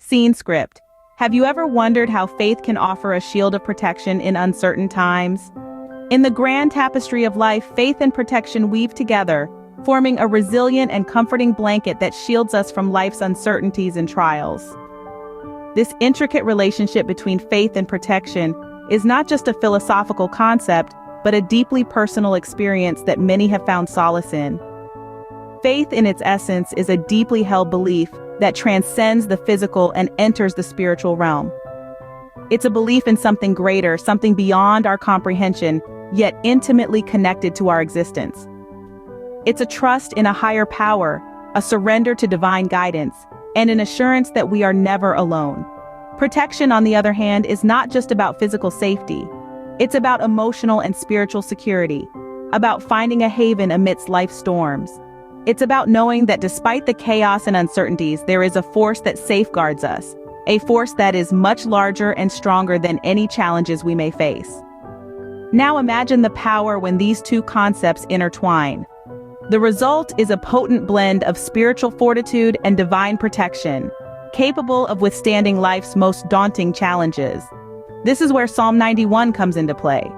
Scene script. Have you ever wondered how faith can offer a shield of protection in uncertain times? In the grand tapestry of life, faith and protection weave together, forming a resilient and comforting blanket that shields us from life's uncertainties and trials. This intricate relationship between faith and protection is not just a philosophical concept, but a deeply personal experience that many have found solace in. Faith, in its essence, is a deeply held belief that transcends the physical and enters the spiritual realm. It's a belief in something greater, something beyond our comprehension, yet intimately connected to our existence. It's a trust in a higher power, a surrender to divine guidance, and an assurance that we are never alone. Protection, on the other hand, is not just about physical safety. It's about emotional and spiritual security, about finding a haven amidst life's storms. It's about knowing that despite the chaos and uncertainties, there is a force that safeguards us, a force that is much larger and stronger than any challenges we may face. Now imagine the power when these two concepts intertwine. The result is a potent blend of spiritual fortitude and divine protection, capable of withstanding life's most daunting challenges. This is where Psalm 91 comes into play.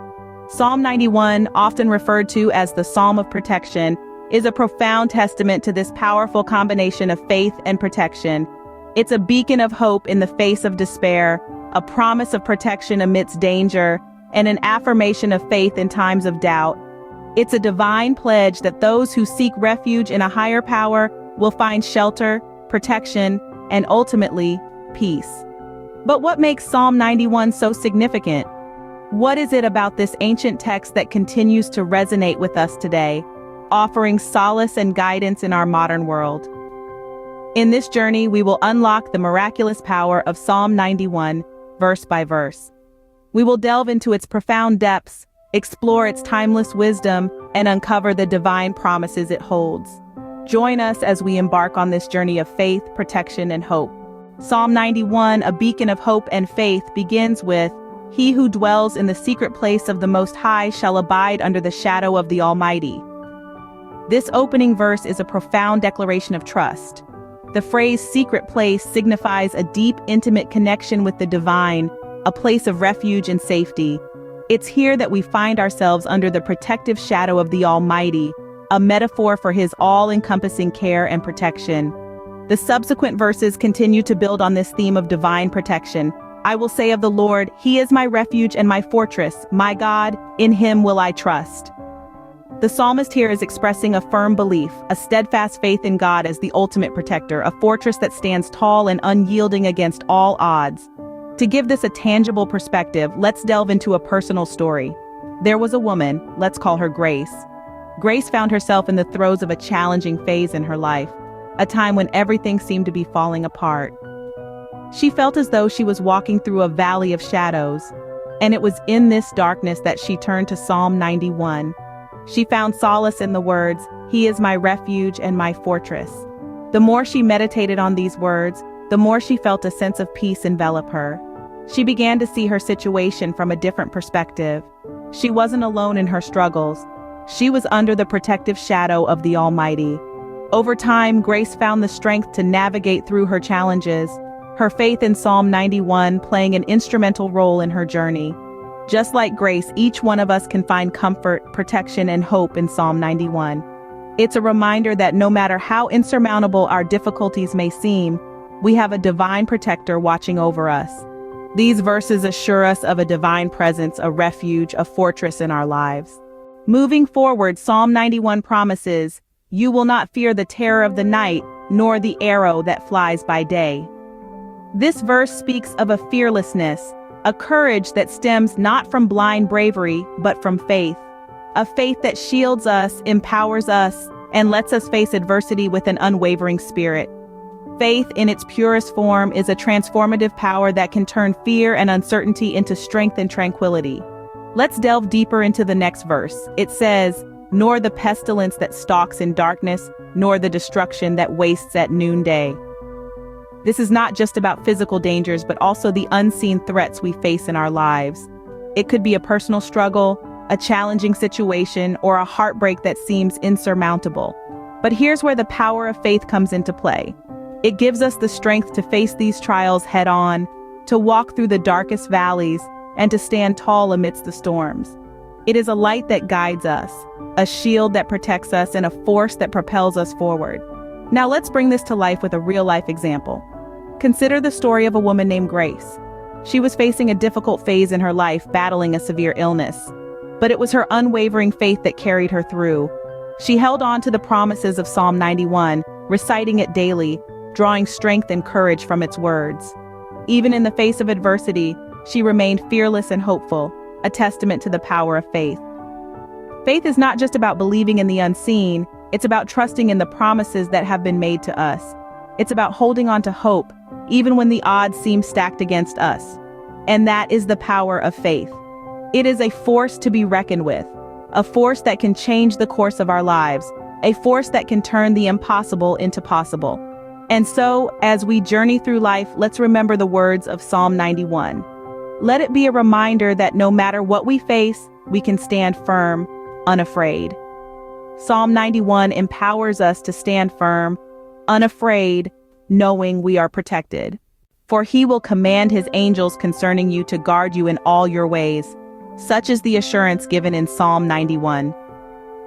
Psalm 91, often referred to as the Psalm of Protection, is a profound testament to this powerful combination of faith and protection. It's a beacon of hope in the face of despair, a promise of protection amidst danger, and an affirmation of faith in times of doubt. It's a divine pledge that those who seek refuge in a higher power will find shelter, protection, and ultimately, peace. But what makes Psalm 91 so significant? What is it about this ancient text that continues to resonate with us today, offering solace and guidance in our modern world? In this journey, we will unlock the miraculous power of Psalm 91, verse by verse. We will delve into its profound depths, explore its timeless wisdom, and uncover the divine promises it holds. Join us as we embark on this journey of faith, protection, and hope. Psalm 91, a beacon of hope and faith, begins with, "He who dwells in the secret place of the Most High shall abide under the shadow of the Almighty." This opening verse is a profound declaration of trust. The phrase secret place signifies a deep, intimate connection with the divine, a place of refuge and safety. It's here that we find ourselves under the protective shadow of the Almighty, a metaphor for His all-encompassing care and protection. The subsequent verses continue to build on this theme of divine protection. "I will say of the Lord, He is my refuge and my fortress, my God, in Him will I trust." The psalmist here is expressing a firm belief, a steadfast faith in God as the ultimate protector, a fortress that stands tall and unyielding against all odds. To give this a tangible perspective, let's delve into a personal story. There was a woman, let's call her Grace. Grace found herself in the throes of a challenging phase in her life, a time when everything seemed to be falling apart. She felt as though she was walking through a valley of shadows, and it was in this darkness that she turned to Psalm 91. She found solace in the words, "He is my refuge and my fortress." The more she meditated on these words, the more she felt a sense of peace envelop her. She began to see her situation from a different perspective. She wasn't alone in her struggles. She was under the protective shadow of the Almighty. Over time, Grace found the strength to navigate through her challenges, her faith in Psalm 91 playing an instrumental role in her journey. Just like Grace, each one of us can find comfort, protection, and hope in Psalm 91. It's a reminder that no matter how insurmountable our difficulties may seem, we have a divine protector watching over us. These verses assure us of a divine presence, a refuge, a fortress in our lives. Moving forward, Psalm 91 promises, "You will not fear the terror of the night, nor the arrow that flies by day." This verse speaks of a fearlessness, a courage that stems not from blind bravery, but from faith. A faith that shields us, empowers us, and lets us face adversity with an unwavering spirit. Faith, in its purest form, is a transformative power that can turn fear and uncertainty into strength and tranquility. Let's delve deeper into the next verse. It says, "Nor the pestilence that stalks in darkness, nor the destruction that wastes at noonday." This is not just about physical dangers, but also the unseen threats we face in our lives. It could be a personal struggle, a challenging situation, or a heartbreak that seems insurmountable. But here's where the power of faith comes into play. It gives us the strength to face these trials head-on, to walk through the darkest valleys, and to stand tall amidst the storms. It is a light that guides us, a shield that protects us, and a force that propels us forward. Now let's bring this to life with a real-life example. Consider the story of a woman named Grace. She was facing a difficult phase in her life, battling a severe illness. But it was her unwavering faith that carried her through. She held on to the promises of Psalm 91, reciting it daily, drawing strength and courage from its words. Even in the face of adversity, she remained fearless and hopeful, a testament to the power of faith. Faith is not just about believing in the unseen, it's about trusting in the promises that have been made to us. It's about holding on to hope, even when the odds seem stacked against us. And that is the power of faith. It is a force to be reckoned with, a force that can change the course of our lives, a force that can turn the impossible into possible. And so, as we journey through life, let's remember the words of Psalm 91. Let it be a reminder that no matter what we face, we can stand firm, unafraid. Psalm 91 empowers us to stand firm, unafraid, knowing we are protected. For he will command his angels concerning you to guard you in all your ways. Such is the assurance given in Psalm 91.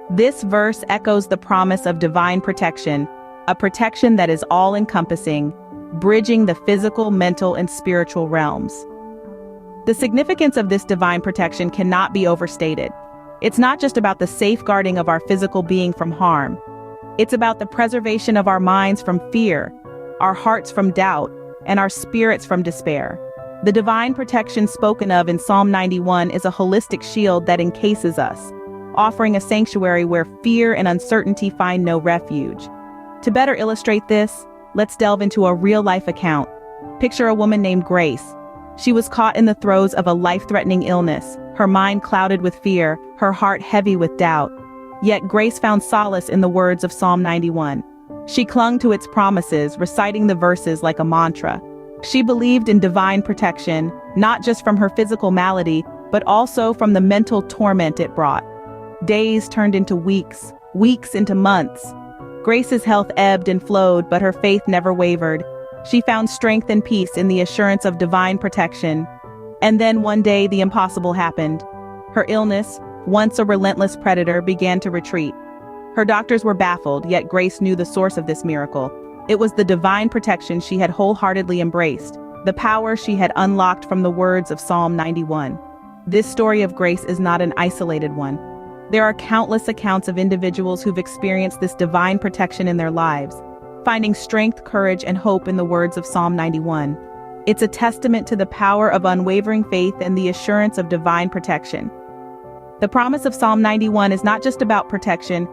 This verse echoes the promise of divine protection, a protection that is all-encompassing, bridging the physical, mental, and spiritual realms. The significance of this divine protection cannot be overstated. It's not just about the safeguarding of our physical being from harm. It's about the preservation of our minds from fear, our hearts from doubt, and our spirits from despair. The divine protection spoken of in Psalm 91 is a holistic shield that encases us, offering a sanctuary where fear and uncertainty find no refuge. To better illustrate this, let's delve into a real-life account. Picture a woman named Grace. She was caught in the throes of a life-threatening illness, her mind clouded with fear, her heart heavy with doubt. Yet Grace found solace in the words of Psalm 91. She clung to its promises, reciting the verses like a mantra. She believed in divine protection, not just from her physical malady, but also from the mental torment it brought. Days turned into weeks, weeks into months. Grace's health ebbed and flowed, but her faith never wavered. She found strength and peace in the assurance of divine protection. And then one day the impossible happened. Her illness, once a relentless predator, began to retreat. Her doctors were baffled, yet Grace knew the source of this miracle. It was the divine protection she had wholeheartedly embraced, the power she had unlocked from the words of Psalm 91. This story of Grace is not an isolated one. There are countless accounts of individuals who've experienced this divine protection in their lives, finding strength, courage, and hope in the words of Psalm 91. It's a testament to the power of unwavering faith and the assurance of divine protection. The promise of Psalm 91 is not just about protection,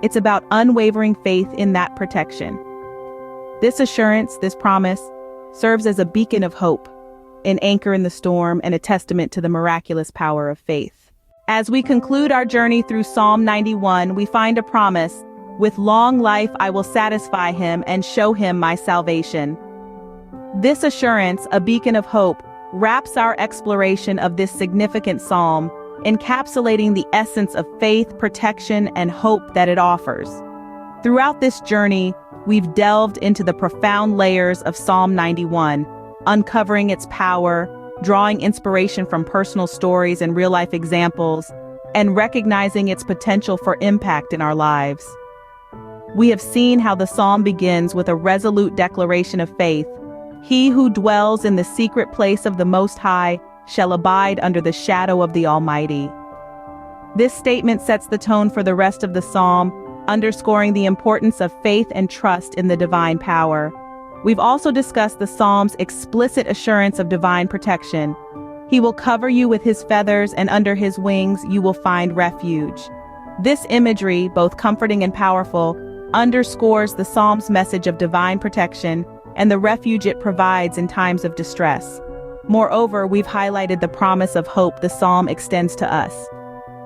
it's about unwavering faith in that protection. This assurance, this promise, serves as a beacon of hope, an anchor in the storm, and a testament to the miraculous power of faith. As we conclude our journey through Psalm 91, we find a promise: with long life I will satisfy him and show him my salvation. This assurance, a beacon of hope, wraps our exploration of this significant psalm, encapsulating the essence of faith, protection, and hope that it offers. Throughout this journey, we've delved into the profound layers of Psalm 91, uncovering its power, drawing inspiration from personal stories and real-life examples, and recognizing its potential for impact in our lives. We have seen how the psalm begins with a resolute declaration of faith. He who dwells in the secret place of the Most High shall abide under the shadow of the Almighty. This statement sets the tone for the rest of the psalm, underscoring the importance of faith and trust in the divine power. We've also discussed the psalm's explicit assurance of divine protection. He will cover you with his feathers, and under his wings you will find refuge. This imagery, both comforting and powerful, underscores the psalm's message of divine protection and the refuge it provides in times of distress. Moreover, we've highlighted the promise of hope the psalm extends to us.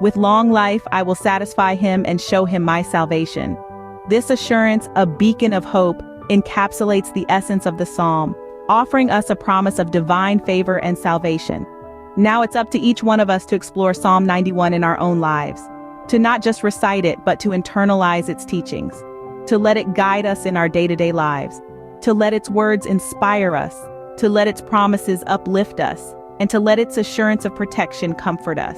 With long life I will satisfy him and show him my salvation. This assurance, a beacon of hope, encapsulates the essence of the psalm, offering us a promise of divine favor and salvation. Now it's up to each one of us to explore Psalm 91 in our own lives, to not just recite it, but to internalize its teachings, to let it guide us in our day-to-day lives. to let its words inspire us, to let its promises uplift us, and to let its assurance of protection comfort us.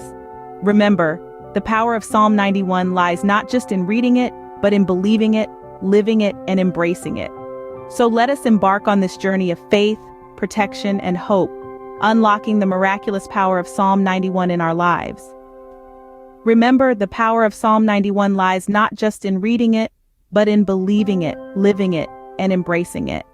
Remember, the power of Psalm 91 lies not just in reading it, but in believing it, living it, and embracing it. So let us embark on this journey of faith, protection, and hope, unlocking the miraculous power of Psalm 91 in our lives. Remember, the power of Psalm 91 lies not just in reading it, but in believing it, living it, and embracing it.